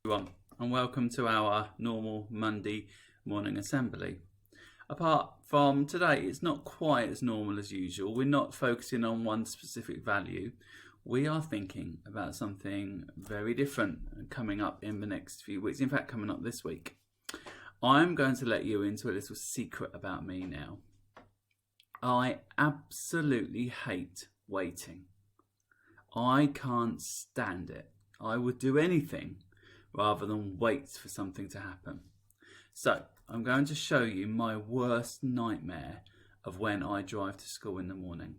Everyone, and welcome to our normal Monday morning assembly. Apart from today, it's not quite as normal as usual. We're not focusing on one specific value. We are thinking about something very different coming up in the next few weeks. In fact, coming up this week. I'm going to let you into a little secret about me now. I absolutely hate waiting. I can't stand it. I would do anything rather than wait for something to happen. So I'm going to show you my worst nightmare of when I drive to school in the morning.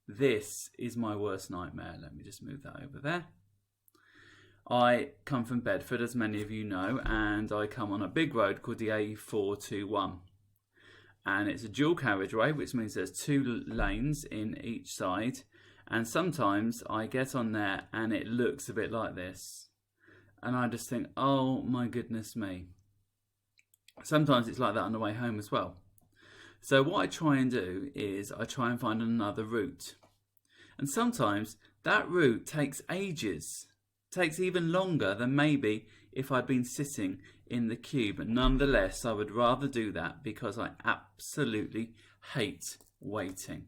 This is my worst nightmare. Let me just move that over there. I come from Bedford, as many of you know, and I come on a big road called the A421. And it's a dual carriageway, which means there's two lanes in each side. And sometimes I get on there and it looks a bit like this. And I just think, oh my goodness me. Sometimes it's like that on the way home as well. So what I try and do is I try and find another route. And sometimes that route takes ages. Takes even longer than maybe if I'd been sitting in the queue. But nonetheless, I would rather do that because I absolutely hate waiting.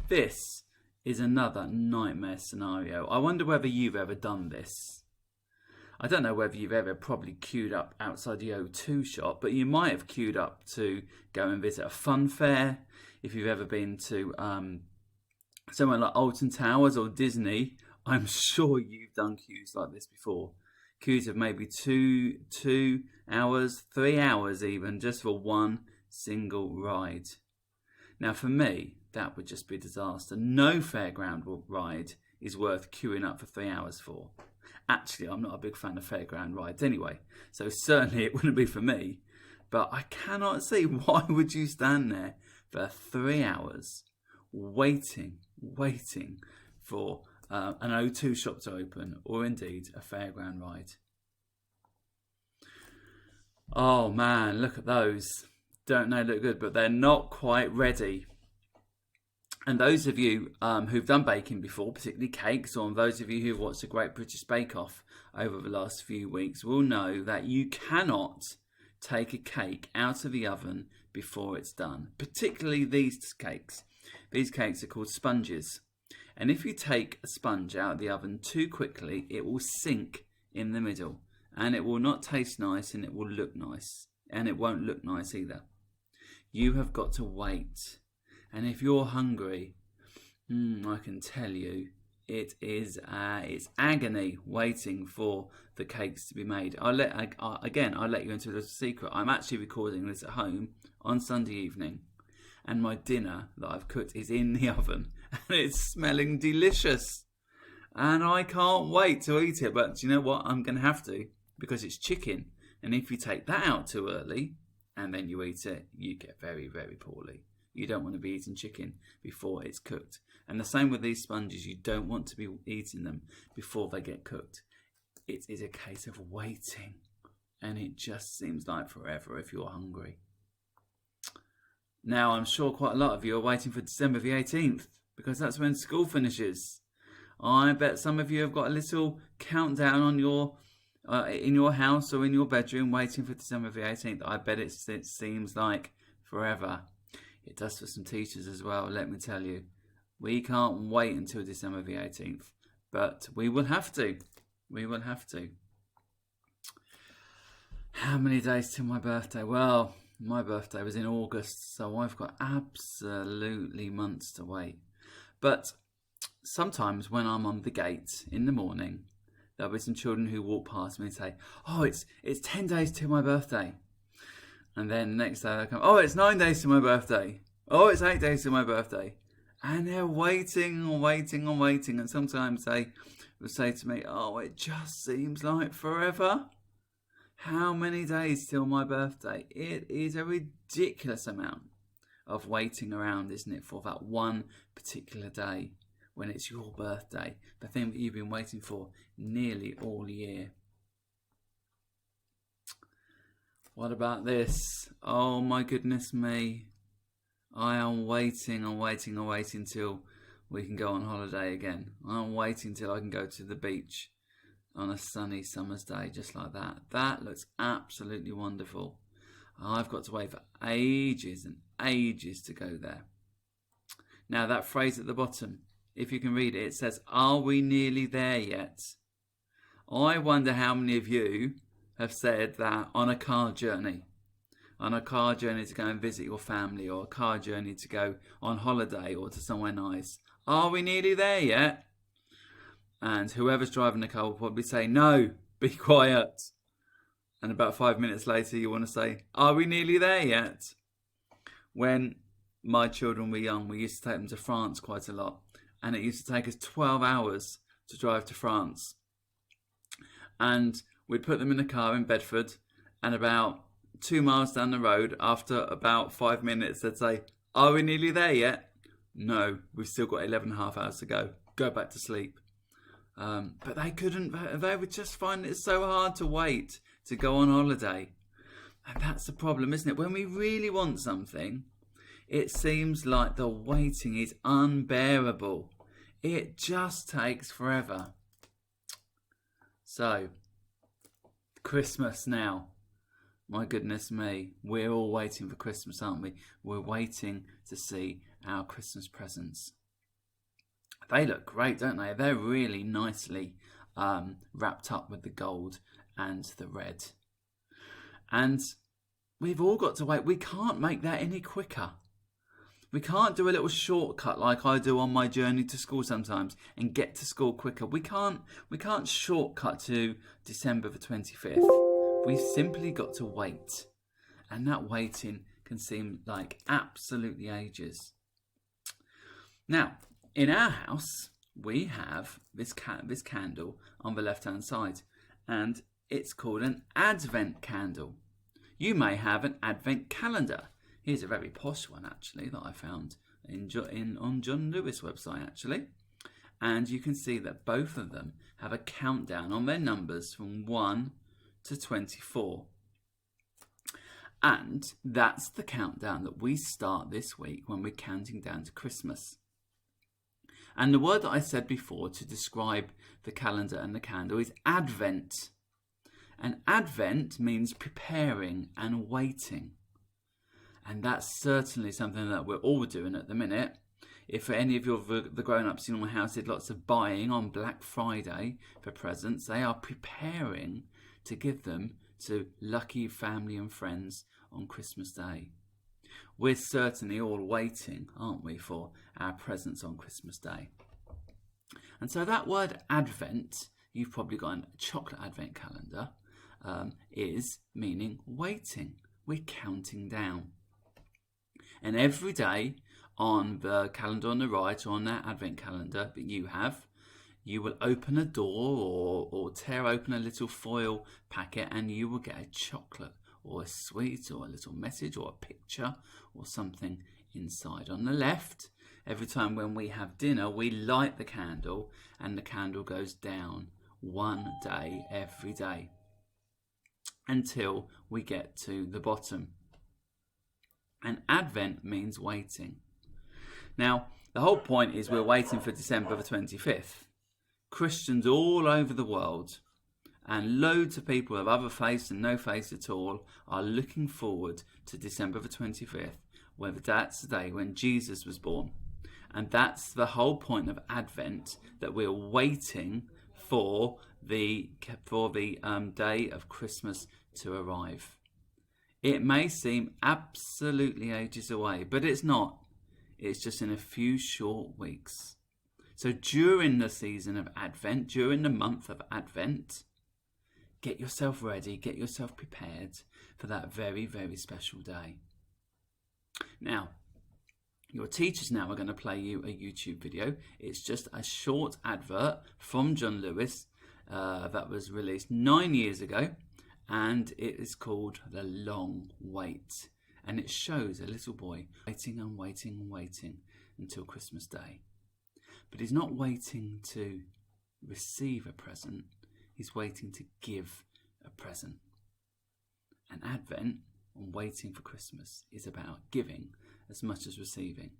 This is another nightmare scenario. I wonder whether you've ever done this. I don't know whether you've ever probably queued up outside the O2 shop, but you might have queued up to go and visit a fun fair. If you've ever been to somewhere like Alton Towers or Disney, I'm sure you've done queues like this before. Queues of maybe 2 hours, 3 hours even, just for one single ride. Now for me, that would just be a disaster. No fairground ride is worth queuing up for 3 hours for. Actually, I'm not a big fan of fairground rides anyway, so certainly it wouldn't be for me. But I cannot see why would you stand there for 3 hours waiting for an O2 shop to open, or indeed a fairground ride. Oh man, look at those. Don't they look good? But they're not quite ready. And those of you who've done baking before, particularly cakes, or those of you who've watched the Great British Bake Off over the last few weeks will know that you cannot take a cake out of the oven before it's done. Particularly these cakes. These cakes are called sponges. And if you take a sponge out of the oven too quickly, it will sink in the middle. And it will not taste nice, and it will look nice. And it won't look nice either. You have got to wait. And if you're hungry, I can tell you, it's agony waiting for the cakes to be made. I'll let you into the secret. I'm actually recording this at home on Sunday evening, and my dinner that I've cooked is in the oven, and it's smelling delicious. And I can't wait to eat it. But do you know what? I'm going to have to, because it's chicken. And if you take that out too early and then you eat it, you get very, very poorly. You don't want to be eating chicken before it's cooked. And the same with these sponges. You don't want to be eating them before they get cooked. It is a case of waiting. And it just seems like forever if you're hungry. Now, I'm sure quite a lot of you are waiting for December the 18th, because that's when school finishes. I bet some of you have got a little countdown on in your house or in your bedroom waiting for December the 18th. I bet it seems like forever. It does for some teachers as well, let me tell you. We can't wait until December the 18th, but we will have to. We will have to. How many days till my birthday? Well, my birthday was in August, so I've got absolutely months to wait. But sometimes when I'm on the gate in the morning, there'll be some children who walk past me and say, oh, it's 10 days till my birthday. And then the next day they'll come, oh, it's 9 days to my birthday. Oh, it's 8 days to my birthday. And they're waiting and waiting and waiting. And sometimes they will say to me, oh, it just seems like forever. How many days till my birthday? It is a ridiculous amount of waiting around, isn't it, for that one particular day when it's your birthday. The thing that you've been waiting for nearly all year. What about this? Oh my goodness me. I am waiting till we can go on holiday again. I'm waiting till I can go to the beach on a sunny summer's day just like that. That looks absolutely wonderful. I've got to wait for ages and ages to go there. Now that phrase at the bottom, if you can read it, it says, "Are we nearly there yet?" I wonder how many of you have said that on a car journey. On a car journey to go and visit your family, or a car journey to go on holiday or to somewhere nice. Are we nearly there yet? And whoever's driving the car will probably say, "No, be quiet." And about 5 minutes later, you want to say, "Are we nearly there yet?" When my children were young, we used to take them to France quite a lot. And it used to take us 12 hours to drive to France. And we'd put them in the car in Bedford, and about 2 miles down the road, after about 5 minutes, they'd say, "Are we nearly there yet?" "No, we've still got 11 and a half hours to go. Go back to sleep." But they couldn't, they would just find it so hard to wait to go on holiday. And that's the problem, isn't it? When we really want something, it seems like the waiting is unbearable. It just takes forever. So, Christmas now. My goodness me, we're all waiting for Christmas, aren't we? We're waiting to see our Christmas presents. They look great, don't they? They're really nicely wrapped up with the gold and the red. And we've all got to wait. We can't make that any quicker. We can't do a little shortcut like I do on my journey to school sometimes and get to school quicker. We can't shortcut to December the 25th. We've simply got to wait. And that waiting can seem like absolutely ages. Now, in our house, we have this candle on the left-hand side, and it's called an Advent candle. You may have an Advent calendar. Here's a very posh one, actually, that I found on John Lewis' website, actually. And you can see that both of them have a countdown on their numbers from 1 to 24. And that's the countdown that we start this week when we're counting down to Christmas. And the word that I said before to describe the calendar and the candle is Advent. And Advent means preparing and waiting. And that's certainly something that we're all doing at the minute. If any of the grown-ups in my house did lots of buying on Black Friday for presents, they are preparing to give them to lucky family and friends on Christmas Day. We're certainly all waiting, aren't we, for our presents on Christmas Day. And so that word Advent, you've probably got a chocolate Advent calendar, is meaning waiting. We're counting down. And every day on the calendar on the right, or on that Advent calendar that you will open a door or tear open a little foil packet, and you will get a chocolate or a sweet or a little message or a picture or something inside. On the left, every time when we have dinner, we light the candle, and the candle goes down one day every day until we get to the bottom. And Advent means waiting. Now, the whole point is we're waiting for December the 25th. Christians all over the world, and loads of people of other faiths and no faiths at all, are looking forward to December the 25th, where that's the day when Jesus was born. And that's the whole point of Advent, that we're waiting for the day of Christmas to arrive. It may seem absolutely ages away, but it's not. It's just in a few short weeks. So during the season of Advent, during the month of Advent, get yourself ready, get yourself prepared for that very, very special day. Now, your teachers now are going to play you a YouTube video. It's just a short advert from John Lewis that was released 9 years ago, and it is called The Long Wait. And it shows a little boy waiting and waiting and waiting until Christmas Day. But he's not waiting to receive a present, he's waiting to give a present. And Advent, and waiting for Christmas, is about giving as much as receiving.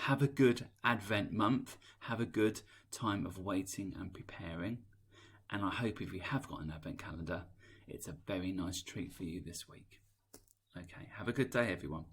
Have a good Advent month. Have a good time of waiting and preparing. And I hope if you have got an Advent calendar, it's a very nice treat for you this week. Okay, have a good day, everyone.